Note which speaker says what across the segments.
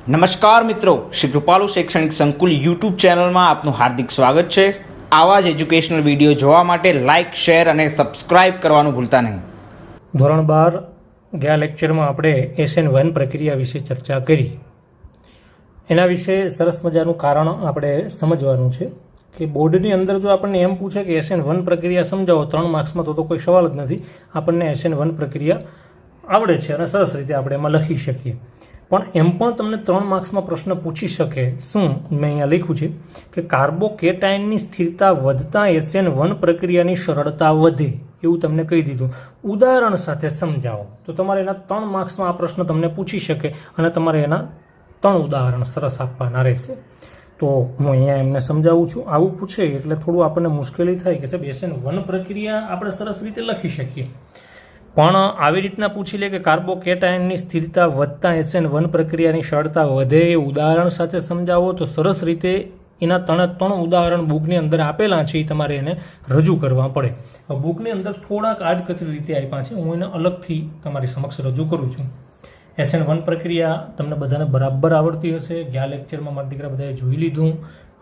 Speaker 1: નમસ્કાર મિત્રો, શ્રી કૃપાલુ શૈક્ષણિક સંકુલ યુટ્યુબ ચેનલમાં આપનું હાર્દિક સ્વાગત છે। આવા જ એજ્યુકેશનલ વિડીયો જોવા માટે લાઇક, શેર અને સબસ્ક્રાઇબ કરવાનું ભૂલતા નહીં।
Speaker 2: ધોરણ 12 ગયા લેક્ચરમાં આપણે SN1 પ્રક્રિયા વિશે ચર્ચા કરી। એના વિશે સરસ મજાનું કારણ આપણે સમજવાનું છે કે બોર્ડની અંદર જો આપણને એમ પૂછે કે SN1 પ્રક્રિયા સમજાવો 3 માર્ક્સમાં તો કોઈ સવાલ જ નથી। આપણને SN1 પ્રક્રિયા આવડે છે અને સરસ રીતે આપણે એમાં લખી શકીએ। પણ એમ પણ તમને 3 માર્ક્સમાં પ્રશ્ન પૂછી શકે। શું મેં અહીંયા લખ્યું છે કે કાર્બોકેટાયનની સ્થિરતા વધતા SN1 પ્રક્રિયાની સરળતા વધે એવું તમને કહી દીધું। ઉદાહરણ સાથે સમજાવો તો તમારે એના 3 માર્ક્સમાં આ પ્રશ્ન તમને પૂછી શકે અને તમારે એના 3 ઉદાહરણ સરસ આપવાના રહેશે। તો હું અહીંયા એમને સમજાવું છું। આવું પૂછે એટલે થોડું આપણને મુશ્કેલી થાય કે સાહેબ SN1 પ્રક્રિયા આપણે સરસ રીતે લખી શકીએ, પણ આવી રીતના પૂછી લે કે કાર્બોકેટાયનની સ્થિરતા વધતા SN1 પ્રક્રિયાની સરળતા વધે એ ઉદાહરણ સાથે સમજાવો તો સરસ રીતે એના 3 ઉદાહરણ બુકની અંદર આપેલા છે, એ તમારે એને રજૂ કરવા પડે। બુકની અંદર થોડાક આડકતરી રીતે આપ્યા છે, હું એને અલગથી તમારી સમક્ષ રજૂ કરું છું। SN1 પ્રક્રિયા તમને બધાને બરાબર આવડતી હશે। ગયા લેક્ચરમાં મારા દીકરા બધાએ જોઈ લીધું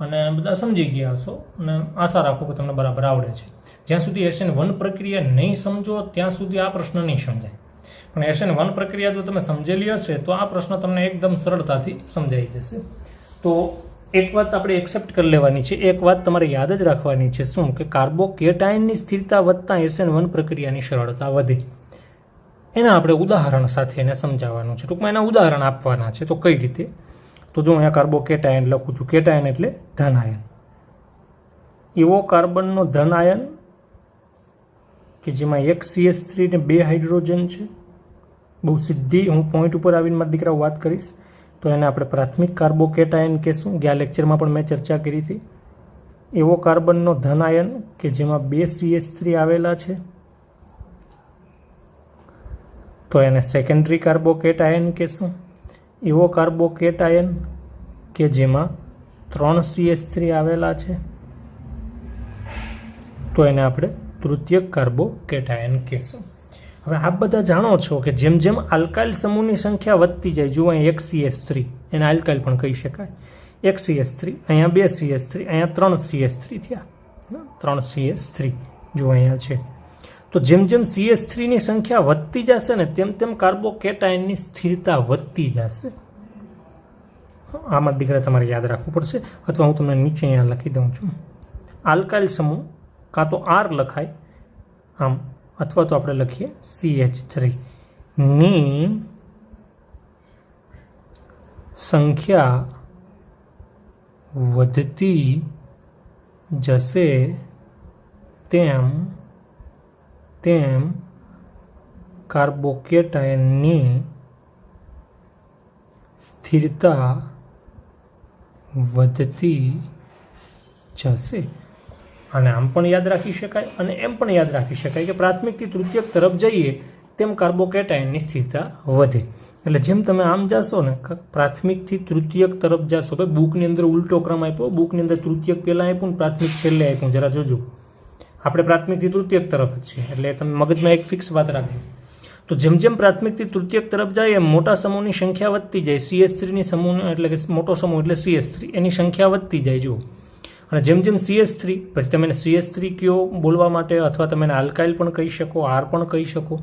Speaker 2: અને બધા સમજી ગયા હશો અને આશા રાખો કે તમને બરાબર આવડે છે। જ્યાં સુધી SN1 પ્રક્રિયા નહીં સમજો ત્યાં સુધી આ પ્રશ્ન નહીં સમજાય, પણ SN1 પ્રક્રિયા જો તમે સમજેલી હશે તો આ પ્રશ્ન તમને એકદમ સરળતાથી સમજાઈ જશે। તો એક વાત આપણે એક્સેપ્ટ કરી લેવાની છે, એક વાત તમારે યાદ જ રાખવાની છે। શું કે કાર્બોકેટાયનની સ્થિરતા વધતા SN1 પ્રક્રિયાની સરળતા વધે, એના આપણે ઉદાહરણ સાથે એને સમજાવવાનું છે। ટૂંકમાં એના ઉદાહરણ આપવાના છે। તો કઈ રીતે? તો જો અહીંયા કાર્બોકેટાયન લખું છું, કેટાયન એટલે ધન આયન। એવો કાર્બનનો ધન આયન કે જેમાં એક CH3 ને 2 હાઇડ્રોજન છે। બહુ સીધી હું પોઈન્ટ ઉપર આવીને મારા દીકરા વાત કરીશ તો એને આપણે પ્રાથમિક કાર્બોકેટાયન કહેશું। ગયા લેક્ચરમાં પણ મેં ચર્ચા કરી હતી। એવો કાર્બનનો ધન આયન કે જેમાં 2 CH3 આવેલા છે તો એને સેકન્ડરી કાર્બોકેટાયન કહેશું। એવો કાર્બોકેટાયન કે જેમાં 3 CH3 આવેલા છે તો એને આપણે તૃતીયક કાર્બોકેટાયન કહેશું। હવે આપ બધા જાણો છો કે જેમ જેમ આલ્કાઇલ સમૂહની સંખ્યા વધતી જાય, જુઓ અહીં 1 CH3 એને આલ્કાઇલ પણ કહી શકાય। 1 CH3, અહીંયા 2 CH3, અહીંયા 3 CH3 થયા, 3 CH3 જુઓ અહીંયા છે। તો જેમ જેમ CH3 ની સંખ્યા વધતી જશે ને તેમ તેમ કાર્બોકેટાયનની સ્થિરતા વધતી જશે। આમાં દીકરા તમારે યાદ રાખવું પડશે, અથવા હું તમને નીચે અહીંયા લખી દઉં છું। આલ્કાઇલ સમૂહ કાં તો R લખાય આમ, અથવા તો આપણે લખીએ CH3 ની સંખ્યા વધતી જશે તેમ તેમ કાર્બોકેટાયનની સ્થિરતા વધતી જશે। અને આમ પણ યાદ રાખી શકાય અને એમ પણ યાદ રાખી શકાય કે પ્રાથમિકથી તૃતીયક તરફ જઈએ તેમ કાર્બોકેટાયનની સ્થિરતા વધે। એટલે જેમ તમે આમ જાશો ને, પ્રાથમિકથી તૃતીયક તરફ જાશો, ભાઈ બુકની અંદર ઉલટો ક્રમ આપ્યો, બુકની અંદર તૃતીયક પહેલાં આપ્યું ને પ્રાથમિક છેલ્લે આપ્યું, જરા જોજો। આપણે પ્રાથમિકથી તૃતીયક તરફ જ છીએ, એટલે તમે મગજમાં એક ફિક્સ વાત રાખજો। તો જેમ જેમ પ્રાથમિકથી તૃતીયક તરફ જાય એમ મોટા સમૂહની સંખ્યા વધતી જાય। CH3ની સમૂહ એટલે કે મોટો સમૂહ એટલે CH3, એની સંખ્યા વધતી જાય જુઓ। અને જેમ જેમ CH3, પછી તમે એને CH3 કયો બોલવા માટે, અથવા તમે એને આલ્કાઇલ પણ કહી શકો, R પણ કહી શકો।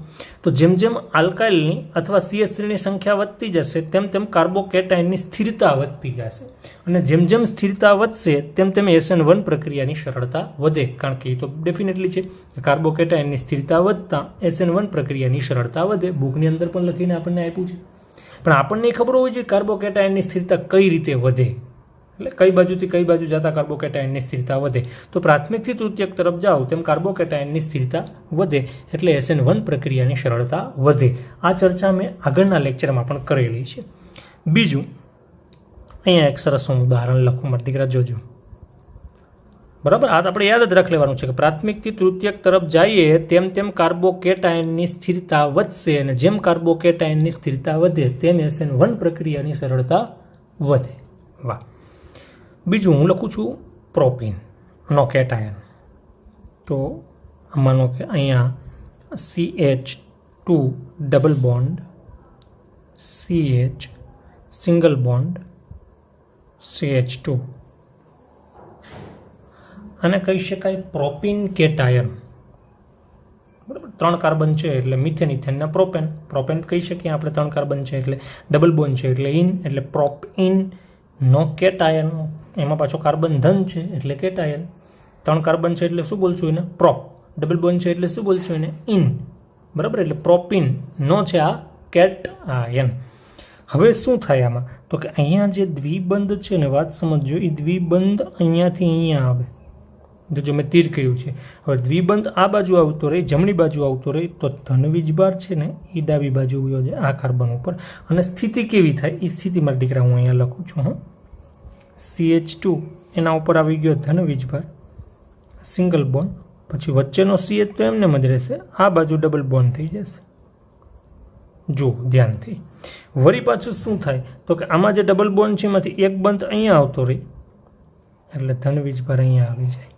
Speaker 2: તો જેમ જેમ આલ્કાઇલની અથવા CH3ની સંખ્યા વધતી જશે તેમ તેમ કાર્બોકેટાયનની સ્થિરતા વધતી જશે, અને જેમ જેમ સ્થિરતા વધશે તેમ તેમ SN1 પ્રક્રિયાની સરળતા વધે। કારણ કે એ તો ડેફિનેટલી છે કે કાર્બોકેટાયનની સ્થિરતા વધતા SN1 પ્રક્રિયાની સરળતા વધે। બુકની અંદર પણ લખીને આપણને આપ્યું છે, પણ આપણને ખબર હોવી જોઈએ કાર્બોકેટાયનની સ્થિરતા કઈ રીતે વધે, એટલે કઈ બાજુથી કઈ બાજુ જતા કાર્બોકેટાયનની સ્થિરતા વધે। તો પ્રાથમિકથી તૃતીયક તરફ જાઓ તેમ કાર્બોકેટાયનની સ્થિરતા વધે, એટલે SN1 પ્રક્રિયાની સરળતા વધે। આ ચર્ચા મેં આગળના લેક્ચરમાં પણ કરેલી છે। બીજું અહીંયા એક સરસ હું ઉદાહરણ લખું, મારા દીકરા જોજો, બરાબર? આ આપણે યાદ જ રાખી લેવાનું છે કે પ્રાથમિકથી તૃતીયક તરફ જઈએ તેમ તેમ કાર્બોકેટાયનની સ્થિરતા વધશે, અને જેમ કાર્બોકેટાયનની સ્થિરતા વધે તેમ SN1 પ્રક્રિયાની સરળતા વધે। વાહ! બીજું હું લખું છું પ્રોપીનનો કેટાયન। તો માનો કે અહીંયા CH2 double bond CH single bond CH2. આને કહી શકાય પ્રોપીન કેટાયન. બરાબર, 3 કાર્બન છે એટલે મિથેન, ઇથેન ને પ્રોપેન. પ્રોપેન કહી શકીએ આપણે, 3 કાર્બન છે એટલે ડબલ બોન્ડ છે એટલે ઇન, એટલે પ્રોપઇન નો કેટાયન. એમાં પાછો કાર્બન ધન છે એટલે કેટાયન. 3 કાર્બન છે એટલે શું બોલશું એને? પ્રોપ. ડબલ બોન્ડ છે એટલે શું બોલશું એને? ઇન. બરાબર, એટલે પ્રોપીન નો છે આ કેટાયન. હવે શું થાય આમાં? તો કે અહીંયા જે દ્વિબંધ છે ને, વાત સમજજો, એ દ્વિબંધ અહીંયાથી અહીંયા આવે. જો મેં તીર કહ્યું છે. હવે દ્વિબંધ આ બાજુ આવતો રહે, જમણી બાજુ આવતો રહે, તો ધન વીજભાર છે ને એ ડાબી બાજુ આવ્યો છે આ કાર્બન ઉપર. અને સ્થિતિ કેવી થાય એ સ્થિતિ મારા દીકરા હું અહીંયા લખું છું. હા, CH2 એના ઉપર આવી ગયો ધન વીજભાર, સિંગલ બોન્ડ. પછી વચ્ચેનો CH તો એમને જ રહેશે, આ બાજુ ડબલ બોન્ડ થઈ જશે. જો ધ્યાનથી વળી પાછું શું થાય? તો કે આમાં જે ડબલ બોન્ડ છે એમાંથી એક બંધ અહીંયા આવતો રહે એટલે ધન વીજભાર અહીંયા આવી જાય.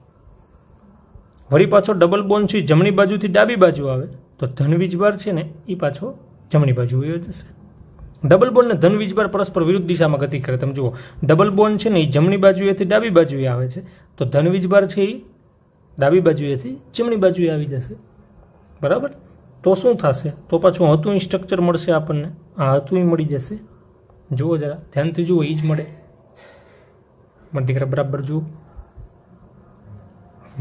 Speaker 2: વળી પાછો ડબલ બોન્ડ છે જમણી બાજુથી ડાબી બાજુ આવે તો ધન વીજભાર છે ને એ પાછો જમણી બાજુ વયો જશે. ડબલ બોન્ડ ને ધન વીજભાર પરસ્પર વિરુદ્ધ દિશામાં ગતિ કરે. તમે જુઓ, ડબલ બોન્ડ છે ને એ જમણી બાજુએથી ડાબી બાજુએ આવે છે, તો ધન વીજભાર છે એ ડાબી બાજુએથી જમણી બાજુએ આવી જશે. બરાબર, તો શું થશે? તો પાછું હતું સ્ટ્રક્ચર મળશે આપણને. આ હતું મળી જશે. જુઓ જરા ધ્યાનથી જુઓ, એ જ મળે. દીકરા બરાબર જુઓ.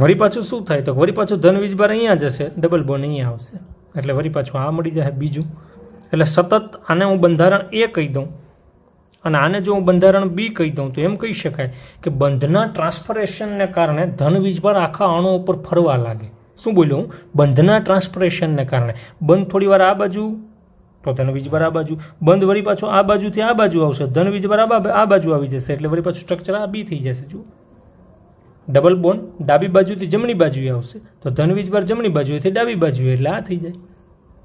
Speaker 2: વળી પાછું શું થાય? તો વળી પાછું ધન વીજભાર અહીંયા જશે, ડબલ બોન્ડ અહીંયા આવશે, એટલે વળી પાછું આ મળી જાય બીજું. એટલે સતત આને હું બંધારણ A કહી દઉં અને આને જો હું બંધારણ B કહી દઉં તો એમ કહી શકાય કે બંધના ટ્રાન્સફરેશનને કારણે ધન વીજભાર આખા અણુ ઉપર ફરવા લાગે. શું બોલ્યો હું? બંધના ટ્રાન્સફરેશનને કારણે. બંધ થોડી વાર આ બાજુ તો ધન વીજભાર આ બાજુ, બંધ વળી પાછો આ બાજુથી આ બાજુ આવશે, ધન વીજભાર આ બાજુ આવી જશે, એટલે વળી પાછું સ્ટ્રક્ચર આ B થઈ જશે. જુઓ, ડબલ બોન્ડ ડાબી બાજુથી જમણી બાજુએ આવશે તો ધન વીજભાર જમણી બાજુએથી ડાબી બાજુએ, એટલે આ થઈ જાય.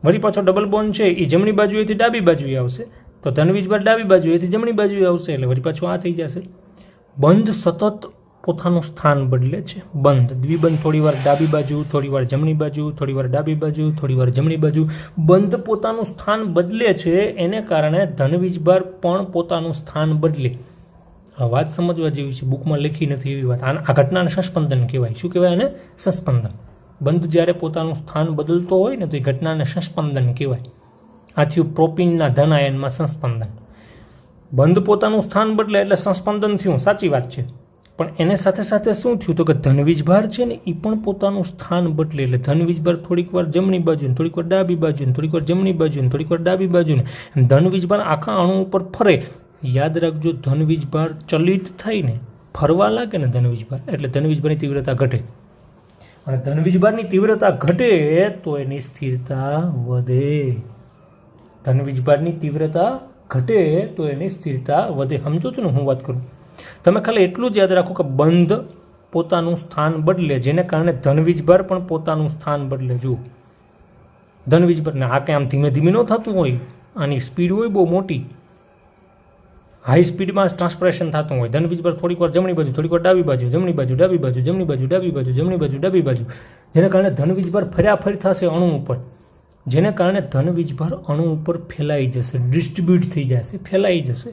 Speaker 2: વળી પાછો ડબલ બોન્ડ છે એ જમણી બાજુએથી ડાબી બાજુએ આવશે તો ધન વીજભાર ડાબી બાજુએથી જમણી બાજુએ આવશે, એટલે વળી પાછું આ થઈ જશે. બંધ સતત પોતાનું સ્થાન બદલે છે. બંધ દ્વિબંધ થોડી વાર ડાબી બાજુ, થોડી વાર જમણી બાજુ, થોડી વાર ડાબી બાજુ, થોડી વાર જમણી બાજુ. બંધ પોતાનું સ્થાન બદલે છે, એને કારણે ધન વીજભાર પણ પોતાનું સ્થાન બદલે. આ વાત સમજવા જેવી છે, બુકમાં લખી નથી એવી વાત. આ ઘટનાને સંસ્પંદન કહેવાય. શું કહેવાય એને? સંસ્પંદન. બંધ જ્યારે પોતાનું સ્થાન બદલતો હોય ને તો એ ઘટનાને સંસ્પંદન કહેવાય. આ થયું પ્રોપીનના ધન આયનમાં સંસ્પંદન. બંધ પોતાનું સ્થાન બદલે એટલે સંસ્પંદન થયું, સાચી વાત છે. પણ એને સાથે સાથે શું થયું? તો કે ધન વીજભાર છે ને એ પણ પોતાનું સ્થાન બદલે, એટલે ધન વીજભાર થોડીક વાર જમણી બાજુ, થોડીક વાર ડાબી બાજુ, થોડીક વાર જમણી બાજુ, થોડીક વાર ડાબી બાજુ. ધન વીજભાર આખા અણુ ઉપર ફરે. યાદ રાખજો, ધન વીજભાર ચલિત થાય ને, ફરવા લાગે ને ધન વીજભાર, એટલે ધન વીજભારની તીવ્રતા ઘટે. અને ધન વીજભારની તીવ્રતા ઘટે તો એની સ્થિરતા વધે. ધન વીજભારની તીવ્રતા ઘટે તો એની સ્થિરતા વધે. સમજો છો ને હું વાત કરું? તમે ખાલી એટલું જ યાદ રાખો કે બંધ પોતાનું સ્થાન બદલે, જેને કારણે ધન વીજભાર પણ પોતાનું સ્થાન બદલે. જુઓ, ધન વીજભારને આ કંઈ આમ ધીમે ધીમે ન થતું હોય, આની સ્પીડ હોય બહુ મોટી, હાઈ સ્પીડમાં ટ્રાન્સપરેશન થતું હોય. ધન વીજભાર થોડીક વાર જમણી બાજુ, થોડીક વાર ડાબી બાજુ, જમણી બાજુ ડાબી બાજુ, જમણી બાજુ ડાબી બાજુ, જમણી બાજુ ડાબી બાજુ, જેને કારણે ધન વીજભાર ફર્યા થશે અણુ ઉપર, જેને કારણે ધન વીજભાર અણુ ઉપર ફેલાઈ જશે, ડિસ્ટ્રીબ્યુટ થઈ જશે, ફેલાઈ જશે.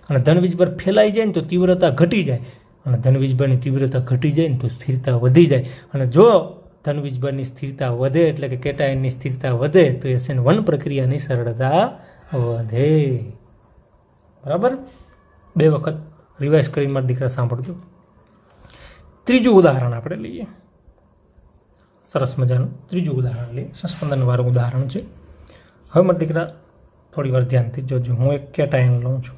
Speaker 2: અને ધન વીજભાર ફેલાઈ જાય ને તો તીવ્રતા ઘટી જાય, અને ધન વીજભારની તીવ્રતા ઘટી જાય ને તો સ્થિરતા વધી જાય. અને જો ધન વીજભારની સ્થિરતા વધે એટલે કે કેટાયનની સ્થિરતા વધે તો SN1 પ્રક્રિયાની સરળતા વધે. બરાબર? 2 વખત રિવાઇઝ કરી મારા દીકરા સાંભળજો. ત્રીજું ઉદાહરણ આપણે લઈએ. સરસ મજાનું ત્રીજું ઉદાહરણ લઈએ. સંસ્પંદનવાળું ઉદાહરણ છે. હવે મારા દીકરા થોડી વાર ધ્યાનથી જોજો. હું એક કેટાયન લઉં છું.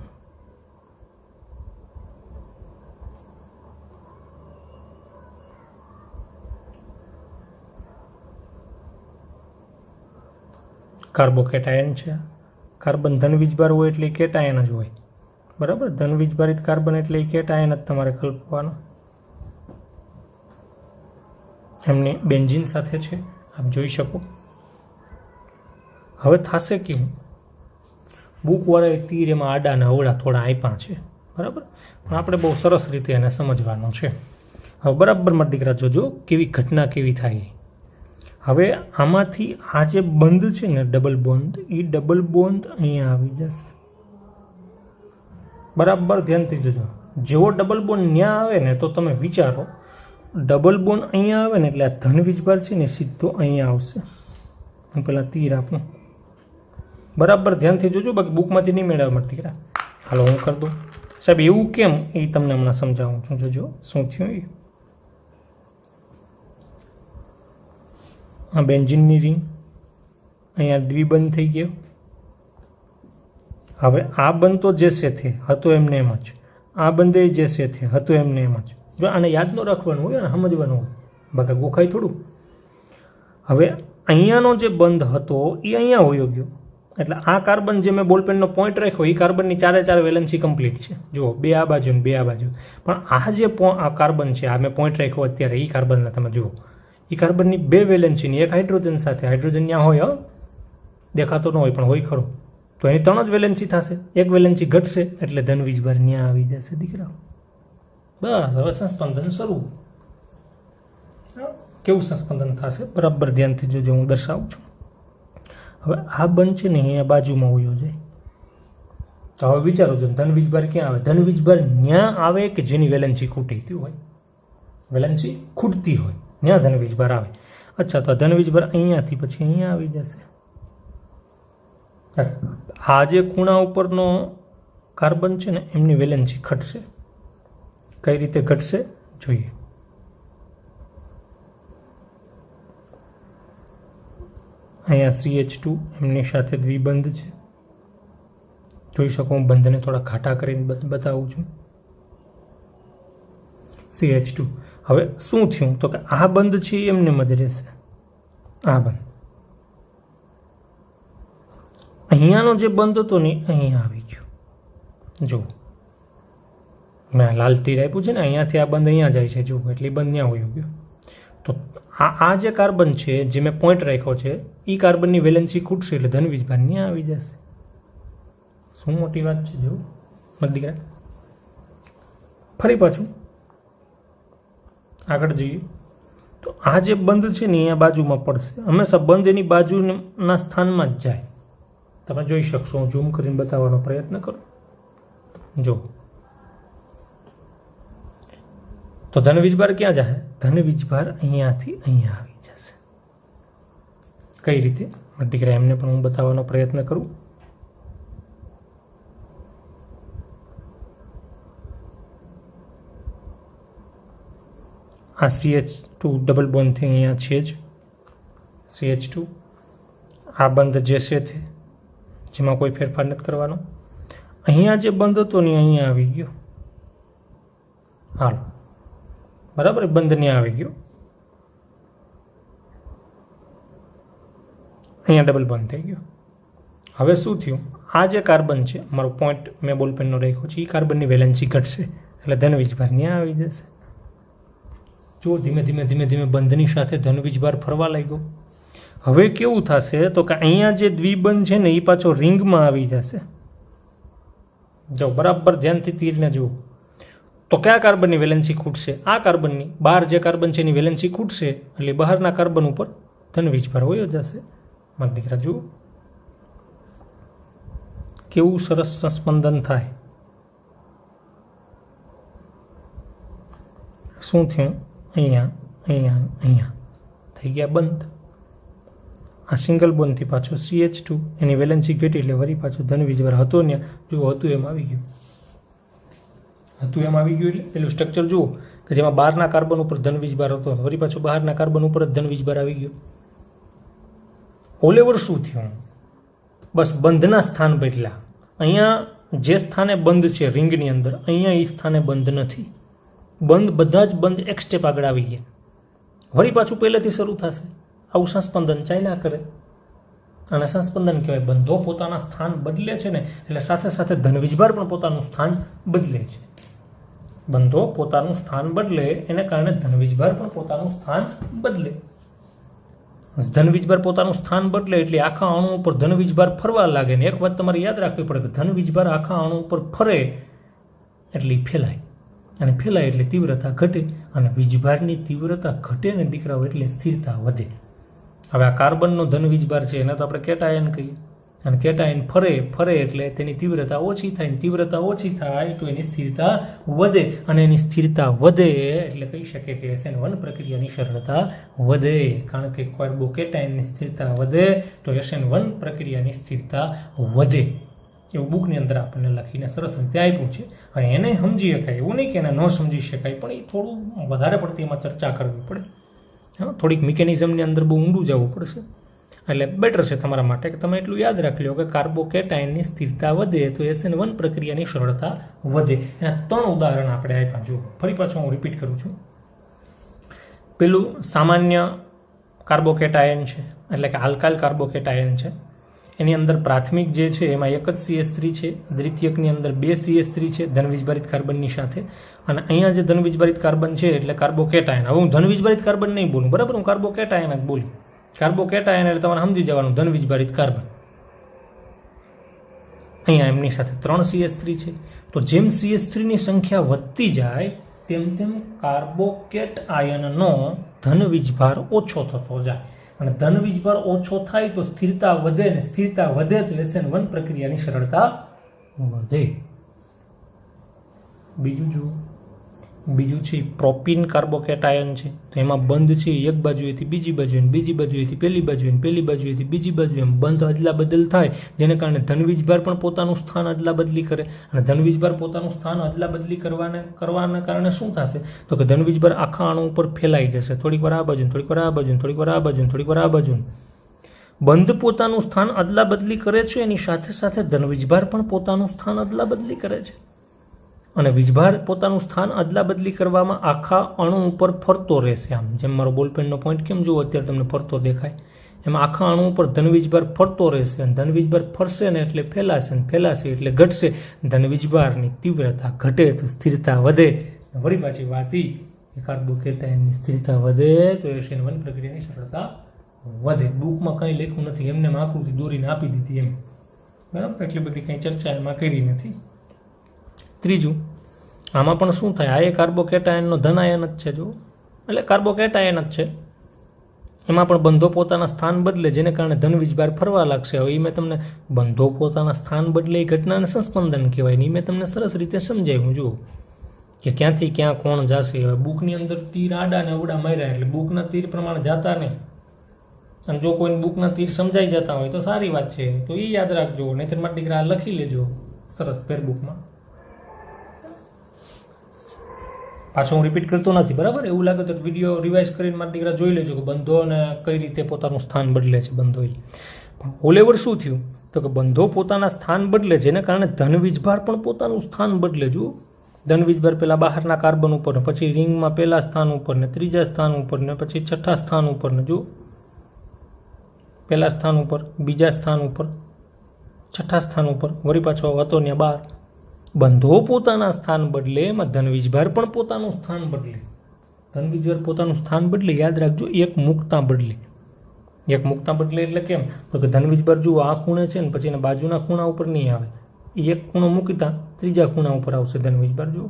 Speaker 2: કાર્બોકેટાયન છે. કાર્બન ધન વીજભાર હોય એટલે કેટાયન જ હોય. બરાબર? ધન વીજભારિત કાર્બન એટલે કેટાયન જ તમારે કલ્પવાનો. એમની બેન્ઝીન સાથે છે, આપ જોઈ શકો. હવે થશે કેવું? બુકવાળાએ તીર એમાં આડા અને અવળા થોડા આપ્યા છે. બરાબર? પણ આપણે બહુ સરસ રીતે એને સમજવાનું છે. હવે બરાબર મારા દીકરા જોજો કેવી ઘટના કેવી થાય. હવે આમાંથી આ જે બંધ છે ને ડબલ બોન્ડ, એ ડબલ બોન્ડ અહીંયા આવી જશે. બરાબર ધ્યાનથી જોજો. જેવો ડબલ બોન્ડ ન્યા આવે ને તો તમે વિચારો, ડબલ બોન્ડ અહીંયા આવે ને એટલે આ ધન વીજભાર છે ને સીધો અહીંયા આવશે. હું પેલા તીર આપું, બરાબર ધ્યાનથી જોજો, બાકી બુકમાંથી નહીં મેળવવા મળતી. હાલો હું કરી દઉં સાહેબ. એવું કેમ એ તમને હમણાં સમજાવું છું. જોજો શું થયું એ. આ બેન્ઝીનની રિંગ અહીંયા દ્વિબંધ થઈ ગયો. હવે આ બંધ તો જે છે તે હતો એમને એમ જ, આ બંધે જે છે તે હતો એમને એમ જ. જો આને યાદ ન રાખવાનું હોય અને સમજવાનું હોય, બાકી ગોખાય થોડું. હવે અહીંયાનો જે બંધ હતો એ અહીંયા હોયો ગયો, એટલે આ કાર્બન જે મેં બોલપેનનો પોઈન્ટ રાખ્યો એ કાર્બનની 4 વેલેન્સી કમ્પ્લીટ છે. જુઓ, 2 આ બાજુ ને 2 આ બાજુ. પણ આ જે આ કાર્બન છે, આ મેં પોઈન્ટ રાખ્યો અત્યારે, એ કાર્બનના તમે જુઓ, એ કાર્બનની 2 વેલેન્સીની, એક હાઇડ્રોજન સાથે. હાઇડ્રોજન ત્યાં હોય, દેખાતો ન હોય પણ હોય ખરો, તો એની 3 જ વેલેન્સી થશે. એક વેલેન્સી ઘટશે એટલે ધન વીજભાર ત્યાં આવી જશે દીકરાઓ. બસ હવે સંસ્પંદન શરૂ. કેવું સંસ્પંદન થશે બરાબર ધ્યાનથી જોજો, હું દર્શાવું છું. હવે આ બંધ છે ને અહીંયા બાજુમાં હોયો જાય. તો હવે વિચારો છો ધન વીજભાર ક્યાં આવે? ધન વીજભાર ત્યાં આવે કે જેની વેલેન્સી ખૂટતી હોય, વેલેન્સી ખૂટતી હોય ત્યાં ધન વીજભાર આવે. અચ્છા, તો ધન વીજભાર અહીંયાથી પછી અહીંયા આવી જશે. આ જે ખૂણા ઉપરનો કાર્બન છે ને એમની વેલેન્સી ઘટશે. કઈ રીતે ઘટશે જોઈએ. અહીંયા CH2 એમની સાથે દ્વિબંધ છે. જોઈ શકો, હું બંધને થોડા ઘાટા કરીને બતાવું છું. CH2. હવે શું થયું તો કે આ બંધ છે એમને મધ રહેશે. આ બંધ અહીંયાનો જે બંધ હતો ને અહીંયા આવી ગયો. જો મેં લાલ તીર આપ્યું છે ને, અહીંયાથી આ બંધ અહીંયા જાય છે. જુઓ, એટલે બંધ ત્યાં હોઈ ગયો. તો આ જે કાર્બન છે જે મેં પોઈન્ટ રાખ્યો છે એ કાર્બનની વેલેન્સી ખૂટશે એટલે ધન વીજભાર ત્યાં આવી જશે. શું મોટી વાત છે. જો મત દીકરા, ફરી પાછું આગળ જઈએ તો આ જે બંધ છે ને અહીંયા બાજુમાં પડશે. હંમેશા બંધ એની બાજુના સ્થાનમાં જ જાય. તમે જોઈ શકશો, હું ઝૂમ કરીને બતાવવાનો પ્રયત્ન કરું. જો, તો ધન વીજભાર ક્યાં જાય? ધન વીજભાર અહીંયાથી અહીંયા આવી જશે. કઈ રીતે દીકરા એમને પણ હું બતાવવાનો પ્રયત્ન કરું. આ CH2 ડબલ બોન્ડથી અહીંયા છે જ. CH2 આ બંધ જે છે તે, જેમાં કોઈ ફેરફાર નથી કરવાનો. અહીંયા જે બંધ હતો ને અહીંયા આવી ગયો. હાલો, બરાબર, બંધ ત્યાં આવી ગયો. અહીંયા ડબલ બંધ થઈ ગયો. હવે શું થયું? આ જે કાર્બન છે, મારો પોઈન્ટ મેં બોલપેનનો રાખ્યો છે, એ કાર્બનની વેલેન્સી ઘટશે એટલે ધન વીજભાર ત્યાં આવી જશે. જો ધીમે ધીમે ધીમે ધીમે બંધની સાથે ધન વીજભાર ફરવા લાગ્યો. હવે કેવું થશે તો કે અહીંયા જે દ્વિબંધ છે ને એ પાછો રિંગમાં આવી જશે. જો બરાબર ધ્યાનથી તીરને જુઓ. તો કયા કાર્બનની વેલેન્સી ખૂટશે? આ કાર્બનની. બહાર જે કાર્બન છે એની વેલેન્સી ખૂટશે એટલે બહારના કાર્બન ઉપર ધન વીજભાર હોયો જશે. મારા દીકરા જુઓ કેવું સરસ સંસ્પંદન થાય. શું થયું? અહીંયા અહીંયા અહીંયા થઈ ગયા બંધ. આ સિંગલ બોન્ડથી પાછો CH2 એની વેલેન્સી ઘટી એટલે વળી પાછું ધન વીજભાર હતો ને, જો હતું એમ આવી ગયું. હતું એમ આવી ગયું એટલે પેલું સ્ટ્રક્ચર જુઓ કે જેમાં બહારના કાર્બન ઉપર ધન વીજભાર હતો, વળી પાછું બહારના કાર્બન ઉપર જ ધન વીજભાર આવી ગયો. ઓલેવર શું થયું? બસ બંધના સ્થાન બદલ્યા. અહીંયા જે સ્થાને બંધ છે રિંગની અંદર, અહીંયા એ સ્થાને બંધ નથી. બંધ બધા જ બંધ એક સ્ટેપ આગળ આવી ગયા. વળી પાછું પહેલેથી શરૂ થશે. આવું સંસ્પંદન ચાલ્યા કરે અને સંસ્પંદન કહેવાય. બંધો પોતાના સ્થાન બદલે છે ને એટલે સાથે સાથે ધન વીજભાર પણ પોતાનું સ્થાન બદલે છે. બંધો પોતાનું સ્થાન બદલે એને કારણે ધન વીજભાર પણ પોતાનું સ્થાન બદલે. ધન વીજભાર પોતાનું સ્થાન બદલે એટલે આખા અણુ ઉપર ધન વીજભાર ફરવા લાગે. ને એક વાત તમારે યાદ રાખવી પડે કે ધન વીજભાર આખા અણુ ઉપર ફરે એટલે ફેલાય, અને ફેલાય એટલે તીવ્રતા ઘટે, અને વીજભારની તીવ્રતા ઘટે ને દીકરાઓ એટલે સ્થિરતા વધે. હવે આ કાર્બનનો ધન વીજભાર છે એને તો આપણે કેટાયન કહીએ. અને કેટાયન ફરે એટલે તેની તીવ્રતા ઓછી થાય, તીવ્રતા ઓછી થાય તો એની સ્થિરતા વધે, અને એની સ્થિરતા વધે એટલે કહી શકે કે SN1 પ્રક્રિયાની સરળતા વધે. કારણ કે કાર્બોકેટાયનની સ્થિરતા વધે તો SN1 પ્રક્રિયાની સ્થિરતા વધે. એવું બુકની અંદર આપણને લખીને સરસ રીતે આપ્યું છે. અને એને સમજી શકાય એવું નહીં કે એને ન સમજી શકાય, પણ એ થોડું વધારે પડતી એમાં ચર્ચા કરવી પડે. હા, થોડીક મિકેનિઝમની અંદર બહુ ઊંડું જવું પડશે. એટલે બેટર છે તમારા માટે કે તમે એટલું યાદ રાખી લો કે કાર્બોકેટાયનની સ્થિરતા વધે તો SN1 પ્રક્રિયાની સરળતા વધે. એના 3 ઉદાહરણ આપણે આપ્યા. જુઓ, ફરી પાછું હું રિપીટ કરું છું. પેલું સામાન્ય કાર્બોકેટાયન છે, એટલે કે આલ્કાઇલ કાર્બોકેટાયન છે. એની અંદર પ્રાથમિક જે છે એમાં એક જ CH3 છે, દ્વિતીયકની અંદર 2 CH3 છે ધનવીજભારિત કાર્બનની સાથે. અને અહીંયા જે ધનવીજભારિત કાર્બન છે એટલે કાર્બોકેટાયન. હવે હું ધનવીજભારિત કાર્બન નહીં બોલું, બરાબર, હું કાર્બોકેટાયન જ બોલું. કાર્બોકેટાયન એટલે તમારે સમજી જવાનું ધનવીજભારિત કાર્બન. અહીંયા એમની સાથે 3 CH3 છે. તો જેમ CH3 ની સંખ્યા વધતી જાય તેમ તેમ કાર્બોકેટ આયનનો ધનવીજભાર ઓછો થતો જાય. અને ધનવીજભાર ઓછો થાય તો સ્થિરતા વધે, ને સ્થિરતા વધે તો SN1 પ્રક્રિયાની સરળતા વધે. બીજું છે પ્રોપીન કાર્બોકેટાયન છે. તો એમાં બંધ છે એક બાજુએથી બીજી બાજુ, બીજી બાજુએથી પહેલી બાજુ, પહેલી બાજુએથી બીજી બાજુ, એમ બંધ અદલા બદલ થાય, જેને કારણે ધનવીજભાર પણ પોતાનું સ્થાન અદલા બદલી કરે. અને ધનવીજભાર પોતાનું સ્થાન અદલા બદલી કરવાના કારણે શું થશે તો કે ધનવીજભાર આખા અણુ ઉપર ફેલાઈ જશે. થોડીક વાર આ બાજુ, થોડીક વાર આ બાજુ, થોડીક વાર આ બાજુ, થોડીક વાર આ બાજુ. બંધ પોતાનું સ્થાન અદલા બદલી કરે છે, એની સાથે સાથે ધનવીજભાર પણ પોતાનું સ્થાન અદલા બદલી કરે છે. અને વીજભાર પોતાનું સ્થાન અદલા બદલી કરવામાં આખા અણુ ઉપર ફરતો રહેશે. આમ જેમ મારો બોલપેનનો પોઈન્ટ કેમ જુઓ અત્યારે તમને ફરતો દેખાય, એમાં આખા અણુ ઉપર ધનવીજભાર ફરતો રહેશે. અને ધનવીજભાર ફરશે ને એટલે ફેલાશે, ને ફેલાશે એટલે ઘટશે. ધનવીજભારની તીવ્રતા ઘટે તો સ્થિરતા વધે. વળી પાછી વાત એ કે કાર્બોકેટાયનની સ્થિરતા વધે તો SN1 પ્રક્રિયાની સરળતા વધે. બુકમાં કંઈ લખ્યું નથી, એમને આકૃતિ દોરીને આપી દીધી એમ, બરાબર. એટલી બધી કંઈ ચર્ચા એમાં કરી નથી. ત્રીજું, આમાં પણ શું થાય, આ એ કાર્બોકેટાયનનો ધનાયન જ છે. જો એટલે કાર્બોકેટાયન જ છે, એમાં પણ બંધો પોતાના સ્થાન બદલે, જેને કારણે ધનવીજભાર ફરવા લાગશે. હવે એ મેં તમને બંધો પોતાના સ્થાન બદલે એ ઘટનાને સંસ્પંદન કહેવાય ને, એ મેં તમને સરસ રીતે સમજાવ્યું. જુઓ કે ક્યાંથી ક્યાં કોણ જશે. હવે બુકની અંદર તીર આડા ને અવડા માર્યા એટલે બુકના તીર પ્રમાણે જાતા નહીં. અને જો કોઈને બુકના તીર સમજાઈ જતા હોય તો સારી વાત છે, તો એ યાદ રાખજો. નહીંતર મારા દીકરા લખી લેજો સરસ ફેરબુકમાં. પાછો હું રિપીટ કરતો નથી, બરાબર. એવું લાગે તો વિડીયો રિવાઇઝ કરીને મારા દીકરા જોઈ લેજો કે બંધોને કઈ રીતે પોતાનું સ્થાન બદલે છે બંધો. પણ ઓલેવર શું થયું તો કે બંધો પોતાના સ્થાન બદલે, જેને કારણે ધનવીજભાર પણ પોતાનું સ્થાન બદલે. જુઓ, ધનવીજભાર પહેલા બહારના કાર્બન ઉપર, પછી રિંગમાં પહેલા સ્થાન ઉપર, ને ત્રીજા સ્થાન ઉપર, ને પછી છઠ્ઠા સ્થાન ઉપર, ને જુઓ પહેલા સ્થાન ઉપર, બીજા સ્થાન ઉપર, છઠ્ઠા સ્થાન ઉપર, વળી પાછો હતો ને 12. બંધો પોતાના સ્થાન બદલે, એમાં ધનવીજભાર પણ પોતાનું સ્થાન બદલે. ધનવીજભાર પોતાનું સ્થાન બદલે, યાદ રાખજો, એક મુકતા બદલે. એક મુકતા બદલે એટલે કેમ તો કે ધનવીજભાર જુઓ આ ખૂણે છે ને પછી એના બાજુના ખૂણા ઉપર નહીં આવે. એક ખૂણો મૂકતા ત્રીજા ખૂણા ઉપર આવશે ધનવીજભાર. જુઓ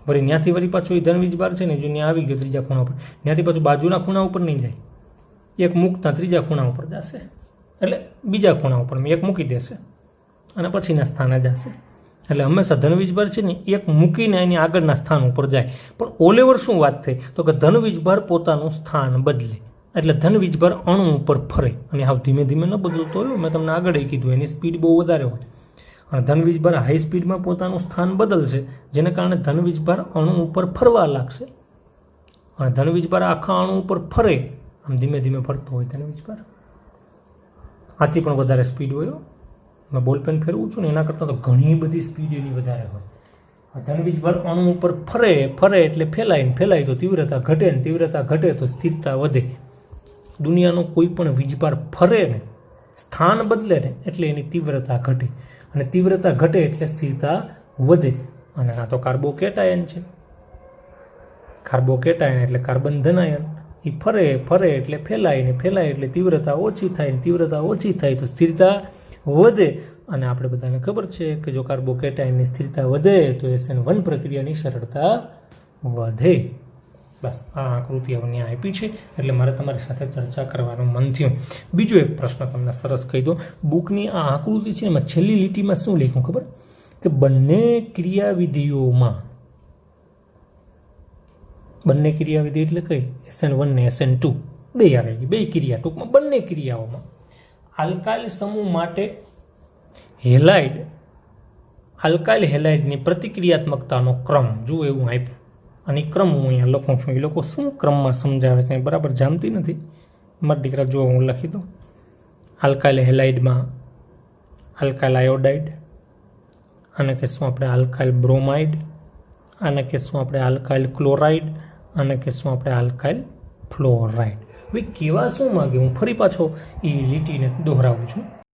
Speaker 2: વળી ત્યાંથી વળી પાછો એ ધનવીજભાર છે ને જો ત્યાં આવી ગયો ત્રીજા ખૂણા ઉપર, ત્યાંથી પાછું બાજુના ખૂણા ઉપર નહીં જાય. એક મૂકતા ત્રીજા ખૂણા ઉપર જશે, એટલે બીજા ખૂણા ઉપર એક મૂકી દેશે અને પછીના સ્થાને જશે. એટલે હંમેશા ધનવીજભાર છે ને એક મૂકીને એની આગળના સ્થાન ઉપર જાય. પણ ઓલેવર શું વાત થઈ તો કે ધનવીજભાર પોતાનું સ્થાન બદલે, એટલે ધનવીજભાર અણુ ઉપર ફરે. અને હાવ ધીમે ધીમે ન બદલતો હોય, મેં તમને આગળ કીધું એની સ્પીડ બહુ વધારે હોય. અને ધનવીજભાર હાઈ સ્પીડમાં પોતાનું સ્થાન બદલશે, જેને કારણે ધનવીજભાર અણુ ઉપર ફરવા લાગશે. અને ધનવીજભાર આખા અણુ ઉપર ફરે, આમ ધીમે ધીમે ફરતો હોય ધનવીજભાર. આથી પણ વધારે સ્પીડ હોય. મેં બોલપેન ફેરવું છું ને એના કરતાં તો ઘણી બધી સ્પીડ એની વધારે હોય. ધનવીજભાર અણુ ઉપર ફરે એટલે ફેલાય તો તીવ્રતા ઘટે, ને તીવ્રતા ઘટે તો સ્થિરતા વધે. દુનિયાનો કોઈ પણ વીજભાર ફરે ને સ્થાન બદલે ને એટલે એની તીવ્રતા ઘટે, અને તીવ્રતા ઘટે એટલે સ્થિરતા વધે. અને આ તો કાર્બોકેટાયન છે. કાર્બોકેટાયન એટલે કાર્બન ધનાયન. એ ફરે એટલે ફેલાય એટલે તીવ્રતા ઓછી થાય, ને તીવ્રતા ઓછી થાય તો સ્થિરતા વધે. અને આપણે બધાને ખબર છે કે જો કાર્બોકેટાયનની સ્થિરતા વધે તો SN1 પ્રક્રિયાની સરળતા વધે. બસ આ આકૃતિ હવે ત્યાં આપી છે એટલે મારે તમારી સાથે ચર્ચા કરવાનું મન થયું. બીજો એક પ્રશ્ન તમને સરસ કહી દો. બુકની આ આકૃતિ છે એમાં છેલ્લી લીટીમાં શું લખ્યું ખબર? કે બંને ક્રિયાવિધિઓમાં, બંને ક્રિયાવિધિ એટલે કઈ? SN1 ને SN2 બે આવી ગઈ, બે ક્રિયા, ટૂંકમાં બંને ક્રિયાઓમાં આલ્કાઇલ સમૂહ માટે હેલાઇડ, આલ્કાઇલ હેલાઇડની પ્રતિક્રિયાત્મકતાનો ક્રમ જુઓ એવું આપ્યું. અને ક્રમ હું અહીંયા લખું છું. એ લોકો શું ક્રમમાં સમજાવે કંઈ બરાબર જાણતી નથી મારા દીકરા. જો હું લખી દઉં, આલ્કાઇલ હેલાઇડમાં આલ્કાઇલ આયોડાઇડ, આને કહેશું આપણે આલ્કાઇલ બ્રોમાઇડ, આને કહેશું આપણે આલ્કાઇલ ક્લોરાઇડ, આને કહેશું આપણે આલ્કાઇલ ફ્લોરાઇડ. હવે કેવા શું માગે? હું ફરી પાછો એ લીટીને દોહરાવું છું.